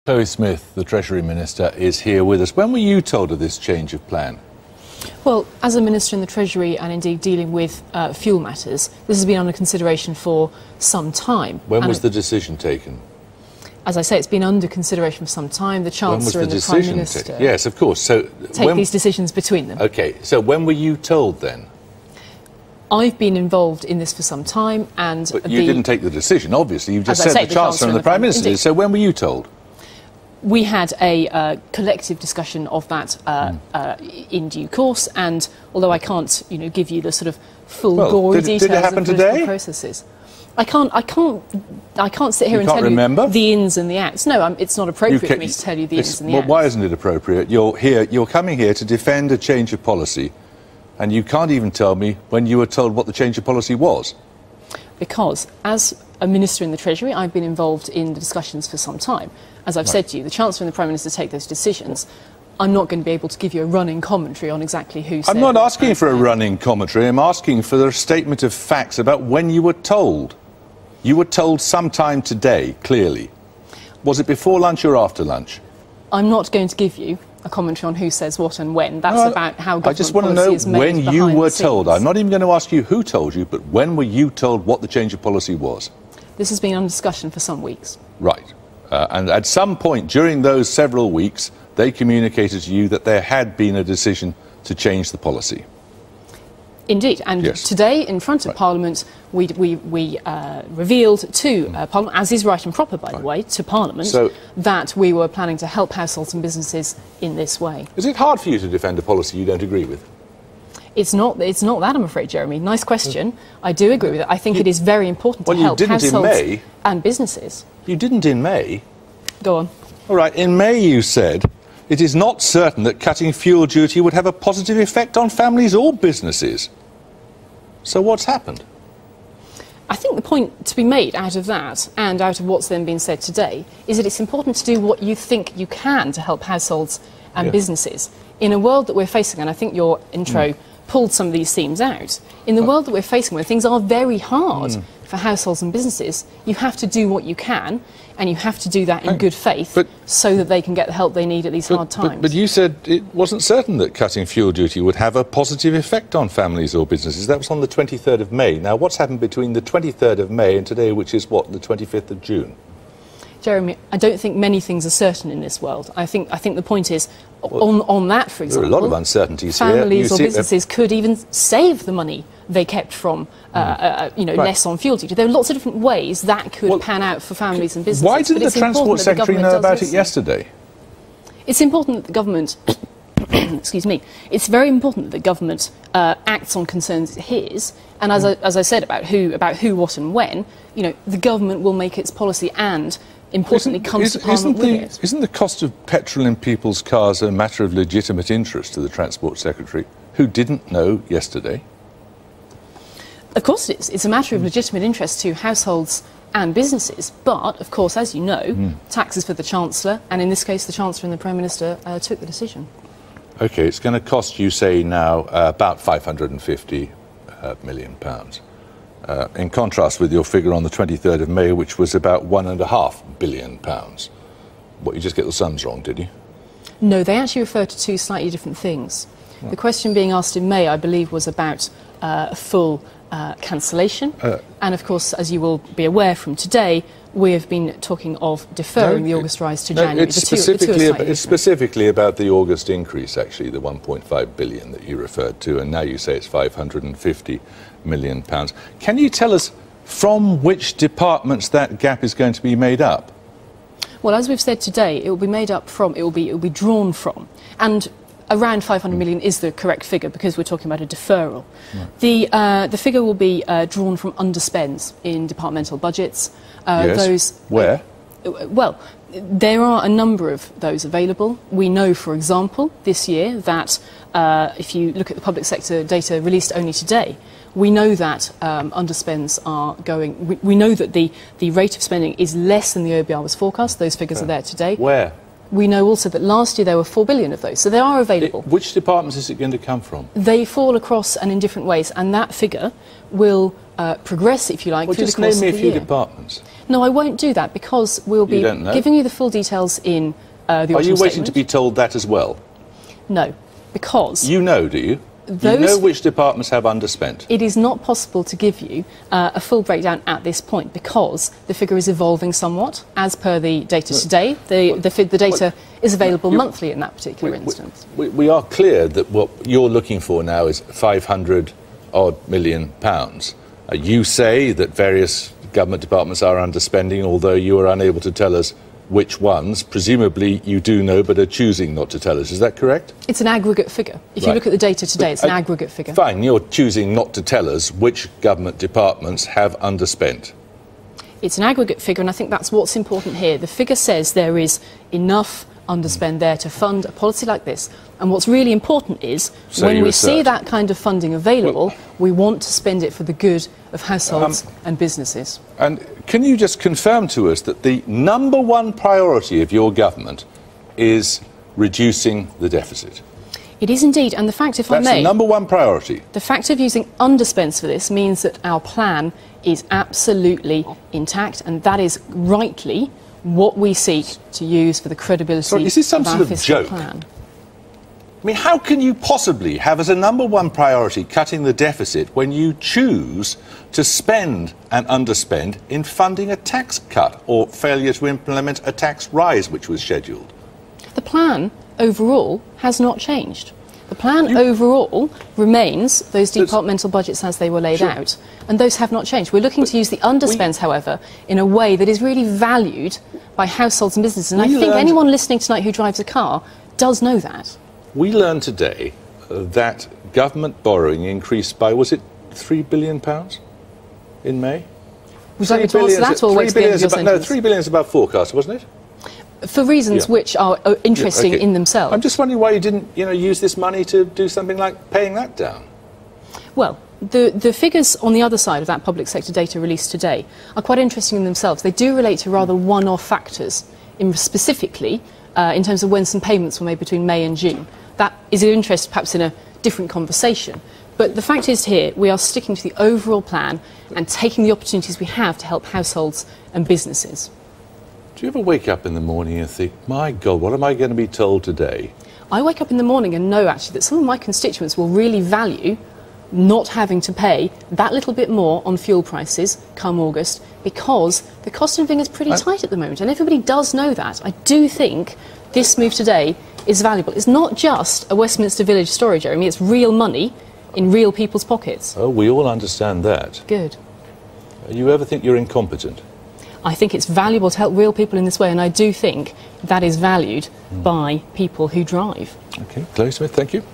Chloe Smith, the Treasury Minister, is here with us. When were you told of this change of plan? Well, as a Minister in the Treasury and indeed dealing with fuel matters, this has been under consideration for some time. When was the decision taken? As I say, it's been under consideration for some time. The Chancellor and the Prime Minister yes, of course. So take these decisions between them. OK, so when were you told then? I've been involved in this for some time and... But you didn't take the decision, obviously. You've just said the Chancellor and the Prime Minister did. So when were you told? We had a collective discussion of that in due course, and although I can't, give you the sort of full gory details did it happen of the today? Processes, I can't sit here and tell remember? you the ins and the outs. No, it's not appropriate for me to tell you the ins and the outs. Why isn't it appropriate? You're coming here to defend a change of policy, and you can't even tell me when you were told what the change of policy was. Because, as a Minister in the Treasury, I've been involved in the discussions for some time. As I've said to you, the Chancellor and the Prime Minister take those decisions. I'm not going to be able to give you a running commentary on exactly who said... I'm not asking for a running commentary. I'm asking for a statement of facts about when you were told. You were told sometime today, clearly. Was it before lunch or after lunch? I'm not going to give you a commentary on who says what and when. That's about how government I just want to know when you were told. I'm not even going to ask you who told you, but when were you told what the change of policy was? This has been under discussion for some weeks. Right. And at some point during those several weeks, they communicated to you that there had been a decision to change the policy. Indeed, and today, in front of Parliament, we revealed to Parliament, as is right and proper, by the way, to Parliament, that we were planning to help households and businesses in this way. Is it hard for you to defend a policy you don't agree with? It's not that, I'm afraid, Jeremy. Nice question. I do agree with it. I think it is very important to help households and businesses. You didn't in May. Go on. All right, in May you said, it is not certain that cutting fuel duty would have a positive effect on families or businesses. So what's happened? I think the point to be made out of that and out of what's then been said today is that it's important to do what you think you can to help households and businesses. In a world that we're facing, and I think your intro pulled some of these themes out, in the world that we're facing where things are very hard for households and businesses, you have to do what you can, and you have to do that in good faith so that they can get the help they need at these hard times. But you said it wasn't certain that cutting fuel duty would have a positive effect on families or businesses. That was on the 23rd of May. Now, what's happened between the 23rd of May and today, which is what, the 25th of June? Jeremy, I don't think many things are certain in this world. I think the point is, on that, for example, there are a lot of uncertainties families or businesses could even save the money they kept from, less on fuel duty. There are lots of different ways that could pan out for families and businesses. Why didn't the Transport Secretary know about it yesterday? It's important that the government... excuse me. It's very important that the government acts on concerns it hears, and as I said about who, what, and when, the government will make its policy and, importantly, comes to Parliament with it. Isn't the cost of petrol in people's cars a matter of legitimate interest to the Transport Secretary, who didn't know yesterday? Of course it is. It's a matter of legitimate interest to households and businesses, but, of course, as you know, taxes for the Chancellor, and in this case the Chancellor and the Prime Minister took the decision. OK, it's going to cost, you say now, about £550 million. In contrast with your figure on the 23rd of May, which was about £1.5 billion. What, you just get the sums wrong, did you? No, they actually refer to two slightly different things. Right. The question being asked in May, I believe, was about full cancellation. And, of course, as you will be aware from today, we have been talking of deferring the August rise to January. It's specifically about the August increase, actually, the 1.5 billion that you referred to, and now you say it's 550 million pounds. Can you tell us from which departments that gap is going to be made up? Well, as we've said today, it will be made up from, it will be drawn from, and around 500 million is the correct figure because we're talking about a deferral. Right. The figure will be drawn from underspends in departmental budgets. Where? Well, there are a number of those available. We know, for example, this year that if you look at the public sector data released only today, we know that underspends are going... We know that the rate of spending is less than the OBR was forecast. Those figures are there today. Where? we know also that last year there were 4 billion of those, so they are available. Which departments is it going to come from? They fall across and in different ways, and that figure will progress, if you like, through the course of the year. Just name me a few departments. No, I won't do that, because we'll be giving you the full details in the autumn statement. Are you waiting to be told that as well? No, because... You know, do you? You know which departments have underspent? It is not possible to give you a full breakdown at this point, because the figure is evolving somewhat. As per the data today, the data is available monthly in that particular instance. We are clear that what you're looking for now is £500-odd million. You say that various government departments are underspending, although you are unable to tell us which ones. Presumably you do know, but are choosing not to tell us. Is that correct? It's an aggregate figure. If you look at the data today, it's an aggregate figure. Fine, you're choosing not to tell us which government departments have underspent. It's an aggregate figure, and I think that's what's important here. The figure says there is enough underspend there to fund a policy like this. And what's really important is, when we see that kind of funding available, we want to spend it for the good of households and businesses. And can you just confirm to us that the number one priority of your government is reducing the deficit? It is indeed, and the fact, if I may... That's the number one priority. The fact of using underspends for this means that our plan is absolutely intact, and that is rightly what we seek to use for the credibility is this some of our sort of fiscal joke? plan. I mean, how can you possibly have as a number one priority cutting the deficit when you choose to spend and underspend in funding a tax cut or failure to implement a tax rise which was scheduled? The plan overall has not changed. The plan overall remains those departmental budgets as they were laid out, and those have not changed. We're looking to use the underspends, however, in a way that is really valued by households and businesses. And I think anyone listening tonight who drives a car does know that. We learned today that government borrowing increased by, was it £3 billion in May? Would you like me to answer that, or wait to the end of your sentence? No, £3 billion is about forecast, wasn't it? For reasons which are interesting in themselves. I'm just wondering why you didn't, use this money to do something like paying that down. Well, the figures on the other side of that public sector data released today are quite interesting in themselves. They do relate to rather one-off factors, specifically in terms of when some payments were made between May and June. That is of interest perhaps in a different conversation. But the fact is here, we are sticking to the overall plan and taking the opportunities we have to help households and businesses. Do you ever wake up in the morning and think, my God, what am I going to be told today? I wake up in the morning and know, actually, that some of my constituents will really value not having to pay that little bit more on fuel prices come August, because the cost of living is pretty tight at the moment, and everybody does know that. I do think this move today is valuable. It's not just a Westminster Village story, Jeremy. It's real money in real people's pockets. Oh, we all understand that. Good. You ever think you're incompetent? I think it's valuable to help real people in this way, and I do think that is valued by people who drive. OK, Chloe Smith, thank you.